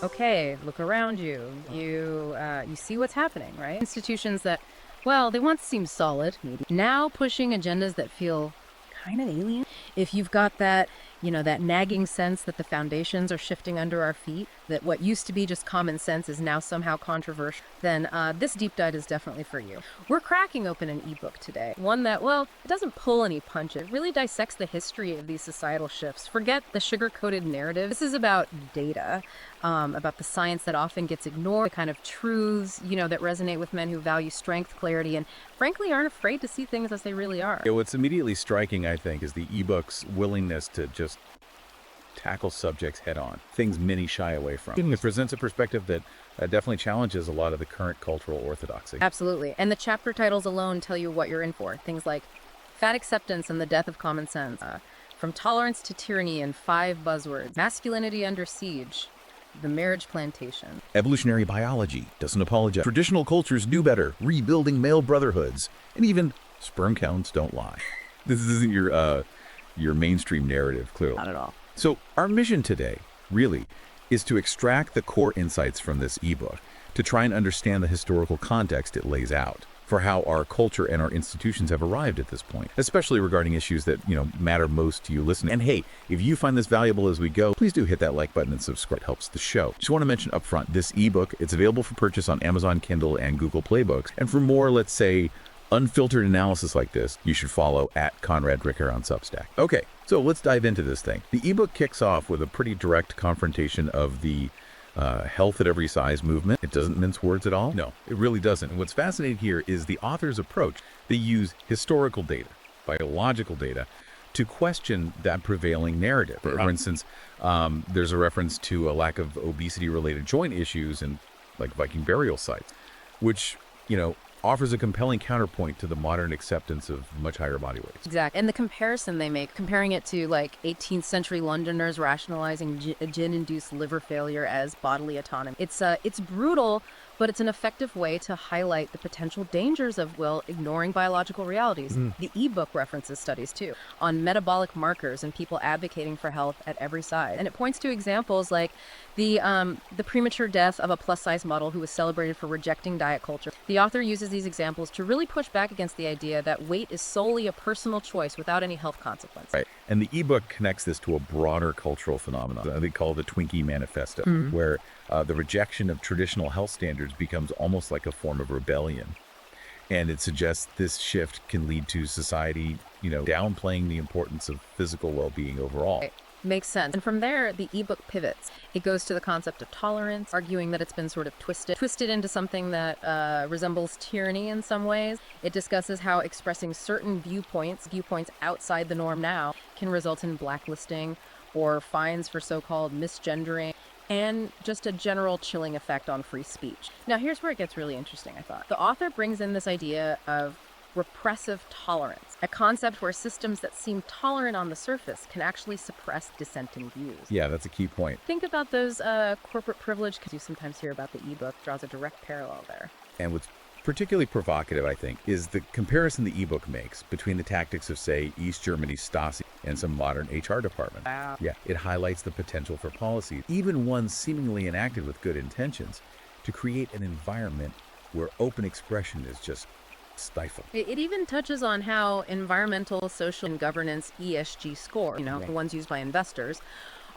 okay, look around you. You see what's happening, right? Institutions that, well, they once seemed solid, now pushing agendas that feel kind of alien. If you've got that, that nagging sense that the foundations are shifting under our feet, that what used to be just common sense is now somehow controversial, then this deep dive is definitely for you. We're cracking open an ebook today, one that, well, it doesn't pull any punches. It really dissects the history of these societal shifts. Forget the sugar-coated narrative. This is about data, about the science that often gets ignored, the kind of truths, that resonate with men who value strength, clarity, and frankly aren't afraid to see things as they really are. Yeah, what's immediately striking, I think, is the ebook's willingness to just tackle subjects head on, things many shy away from. It presents a perspective that definitely challenges a lot of the current cultural orthodoxy. Absolutely. And the chapter titles alone tell you what you're in for. Things like fat acceptance and the death of common sense, from tolerance to tyranny in 5 buzzwords, masculinity under siege, the marriage plantation. Evolutionary biology doesn't apologize. Traditional cultures do better, rebuilding male brotherhoods, and even sperm counts don't lie. This isn't your mainstream narrative, clearly. Not at all. So our mission today, really, is to extract the core insights from this ebook, to try and understand the historical context it lays out for how our culture and our institutions have arrived at this point, especially regarding issues that, matter most to you listening. And hey, if you find this valuable as we go, please do hit that like button and subscribe. It helps the show. Just want to mention up front, this ebook, it's available for purchase on Amazon Kindle and Google Play Books. And for more, let's say, unfiltered analysis like this, you should follow @ConradRicker on Substack. Okay, so let's dive into this thing. The ebook kicks off with a pretty direct confrontation of the health at every size movement. It doesn't mince words at all. No, it really doesn't. And what's fascinating here is the author's approach. They use historical data, biological data, to question that prevailing narrative. For instance, there's a reference to a lack of obesity-related joint issues in like Viking burial sites, which, offers a compelling counterpoint to the modern acceptance of much higher body weights. Exactly. And the comparison they make, comparing it to like 18th century Londoners rationalizing gin-induced liver failure as bodily autonomy. It's brutal, but it's an effective way to highlight the potential dangers of, ignoring biological realities. The ebook references studies, too, on metabolic markers and people advocating for health at every size. And it points to examples like the premature death of a plus-size model who was celebrated for rejecting diet culture. The author uses these examples to really push back against the idea that weight is solely a personal choice without any health consequence. Right. And the ebook connects this to a broader cultural phenomenon they call the Twinkie Manifesto, where the rejection of traditional health standards becomes almost like a form of rebellion. And it suggests this shift can lead to society, downplaying the importance of physical well-being overall. Right. Makes sense. And from there, the ebook pivots. It goes to the concept of tolerance, arguing that it's been sort of twisted into something that resembles tyranny in some ways. It discusses how expressing certain viewpoints outside the norm now, can result in blacklisting or fines for so-called misgendering, and just a general chilling effect on free speech. Now, here's where it gets really interesting, I thought. The author brings in this idea of repressive tolerance, a concept where systems that seem tolerant on the surface can actually suppress dissenting views. Yeah, that's a key point. Think about those corporate privilege, because you sometimes hear about the ebook, draws a direct parallel there. And what's particularly provocative, I think, is the comparison the ebook makes between the tactics of, say, East Germany's Stasi and some modern HR department. Wow. Yeah, it highlights the potential for policies, even ones seemingly enacted with good intentions, to create an environment where open expression is just stifled. It even touches on how environmental, social, and governance ESG score, the ones used by investors,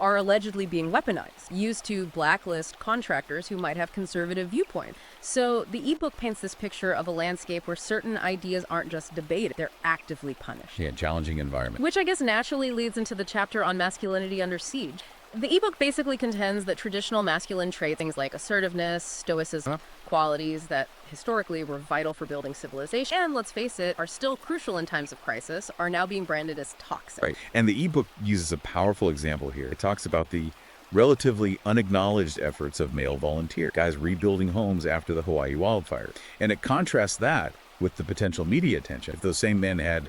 are allegedly being weaponized, used to blacklist contractors who might have conservative viewpoints. So the ebook paints this picture of a landscape where certain ideas aren't just debated, they're actively punished. Yeah, challenging environment. Which I guess naturally leads into the chapter on masculinity under siege. The ebook basically contends that traditional masculine traits, things like assertiveness, stoicism, qualities that historically were vital for building civilization, and let's face it, are still crucial in times of crisis, are now being branded as toxic. Right. And the ebook uses a powerful example here. It talks about the relatively unacknowledged efforts of male volunteers, guys rebuilding homes after the Hawaii wildfires. And it contrasts that with the potential media attention. If those same men had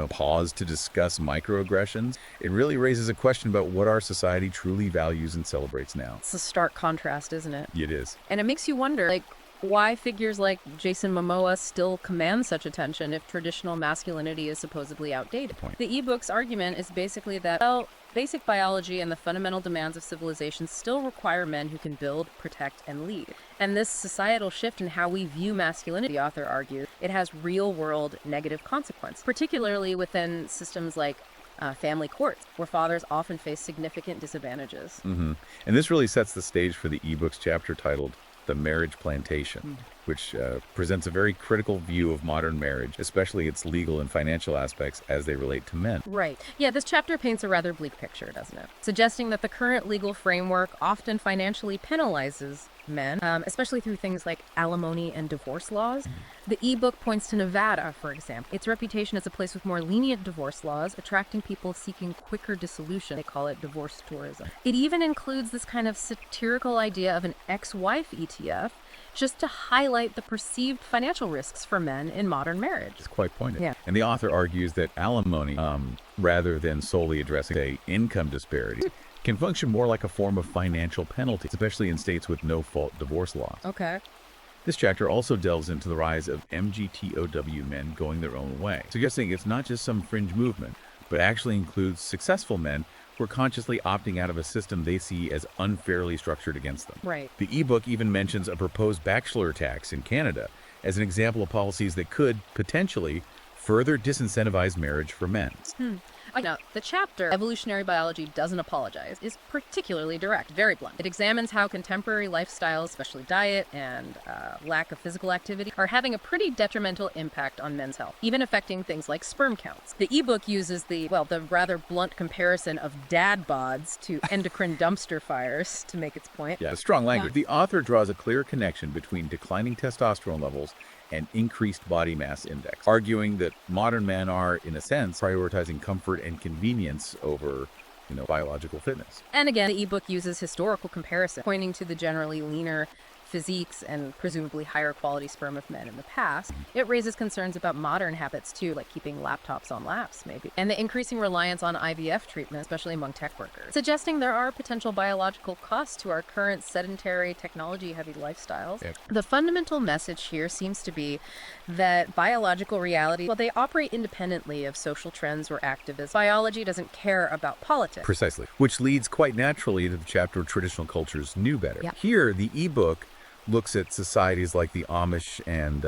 pause to discuss microaggressions, it really raises a question about what our society truly values and celebrates now. It's a stark contrast, isn't it? It is. And it makes you wonder, why figures like Jason Momoa still command such attention if traditional masculinity is supposedly outdated. The ebook's argument is basically that, well, basic biology and the fundamental demands of civilization still require men who can build, protect, and lead. And this societal shift in how we view masculinity, the author argues, it has real-world negative consequences, particularly within systems like family courts, where fathers often face significant disadvantages. And this really sets the stage for the ebook's chapter titled The Marriage Plantation, which presents a very critical view of modern marriage, especially its legal and financial aspects as they relate to men. Right. Yeah, this chapter paints a rather bleak picture, doesn't it? Suggesting that the current legal framework often financially penalizes men, especially through things like alimony and divorce laws. The ebook points to Nevada, for example. Its reputation as a place with more lenient divorce laws, attracting people seeking quicker dissolution. They call it divorce tourism. It even includes this kind of satirical idea of an ex-wife ETF, just to highlight the perceived financial risks for men in modern marriage. It's quite pointed. Yeah. And the author argues that alimony, rather than solely addressing, say, income disparity, can function more like a form of financial penalty, especially in states with no-fault divorce laws. Okay. This chapter also delves into the rise of MGTOW men going their own way, suggesting it's not just some fringe movement, but actually includes successful men who are consciously opting out of a system they see as unfairly structured against them. Right. The ebook even mentions a proposed bachelor tax in Canada as an example of policies that could, potentially, further disincentivize marriage for men. Now, the chapter, Evolutionary Biology Doesn't Apologize, is particularly direct, very blunt. It examines how contemporary lifestyles, especially diet and lack of physical activity, are having a pretty detrimental impact on men's health, even affecting things like sperm counts. The ebook uses the rather blunt comparison of dad bods to endocrine dumpster fires to make its point. Yeah, strong language. The author draws a clear connection between declining testosterone levels and increased body mass index, arguing that modern men are, in a sense, prioritizing comfort and convenience over, biological fitness. And again, the ebook uses historical comparison, pointing to the generally leaner physiques and presumably higher quality sperm of men in the past. It raises concerns about modern habits too, like keeping laptops on laps maybe, and the increasing reliance on IVF treatment, especially among tech workers, suggesting there are potential biological costs to our current sedentary, technology-heavy lifestyles. Yep. The fundamental message here seems to be that biological reality, they operate independently of social trends or activism. Biology doesn't care about politics. Precisely. Which leads quite naturally to the chapter Traditional Cultures Knew Better. Yep. Here, the ebook looks at societies like the Amish and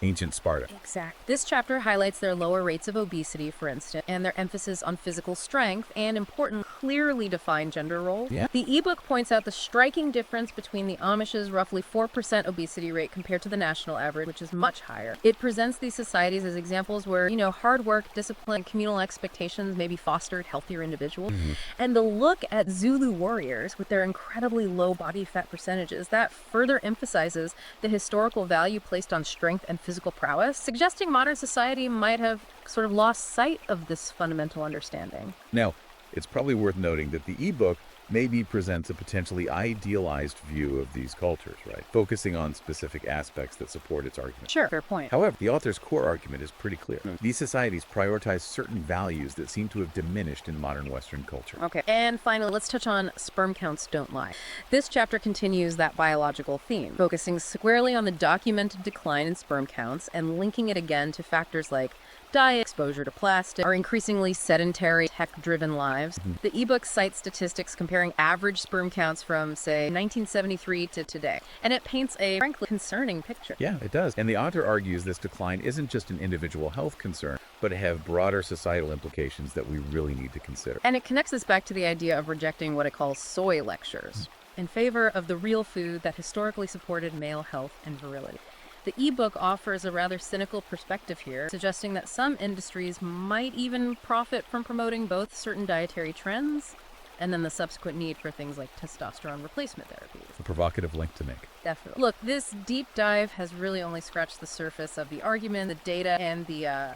ancient Sparta. Exactly. This chapter highlights their lower rates of obesity, for instance, and their emphasis on physical strength and important, clearly defined gender roles. Yeah. The ebook points out the striking difference between the Amish's roughly 4% obesity rate compared to the national average, which is much higher. It presents these societies as examples where, hard work, discipline, communal expectations maybe fostered healthier individuals. And the look at Zulu warriors with their incredibly low body fat percentages, that further emphasizes the historical value placed on strength and physical prowess, suggesting modern society might have sort of lost sight of this fundamental understanding. Now, it's probably worth noting that the ebook maybe presents a potentially idealized view of these cultures, right? Focusing on specific aspects that support its argument. Sure, fair point. However, the author's core argument is pretty clear. These societies prioritize certain values that seem to have diminished in modern Western culture. Okay, and finally, let's touch on sperm counts don't lie. This chapter continues that biological theme, focusing squarely on the documented decline in sperm counts and linking it again to factors like diet, exposure to plastic, our increasingly sedentary, tech-driven lives. The ebook cites statistics comparing average sperm counts from, say, 1973 to today, and it paints a, frankly, concerning picture. Yeah, it does. And the author argues this decline isn't just an individual health concern, but have broader societal implications that we really need to consider. And it connects this back to the idea of rejecting what it calls soy lectures in favor of the real food that historically supported male health and virility. The ebook offers a rather cynical perspective here, suggesting that some industries might even profit from promoting both certain dietary trends and then the subsequent need for things like testosterone replacement therapies. A provocative link to make. Definitely. Look, this deep dive has really only scratched the surface of the argument, the data, and the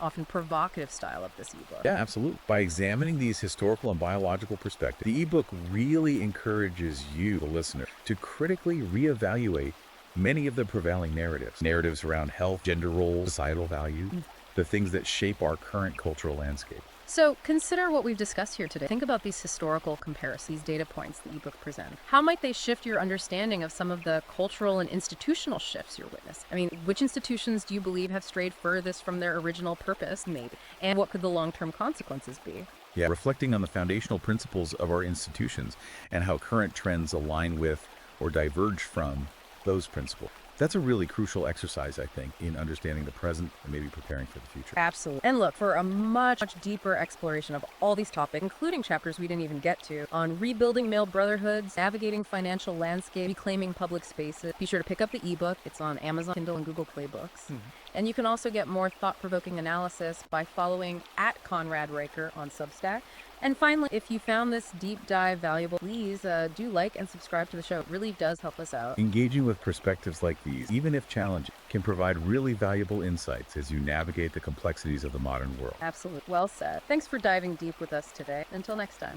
often provocative style of this ebook. Yeah, absolutely. By examining these historical and biological perspectives, the ebook really encourages you, the listener, to critically reevaluate many of the prevailing narratives around health, gender roles, societal values, the things that shape our current cultural landscape. So consider what we've discussed here today. Think about these historical comparisons, these data points the ebook presents. How might they shift your understanding of some of the cultural and institutional shifts you're witnessing? I mean, which institutions do you believe have strayed furthest from their original purpose, maybe? And what could the long-term consequences be? Yeah, reflecting on the foundational principles of our institutions and how current trends align with or diverge from those principles. That's a really crucial exercise, I think, in understanding the present and maybe preparing for the future. Absolutely. And look, for a much deeper exploration of all these topics, including chapters we didn't even get to, on rebuilding male brotherhoods, navigating financial landscape, reclaiming public spaces, be sure to pick up the ebook. It's on Amazon, Kindle, and Google Play Books. And you can also get more thought-provoking analysis by following @Conrad Riker on Substack. And finally, if you found this deep dive valuable, please do like and subscribe to the show. It really does help us out. Engaging with perspectives like these, even if challenging, can provide really valuable insights as you navigate the complexities of the modern world. Absolutely. Well said. Thanks for diving deep with us today. Until next time.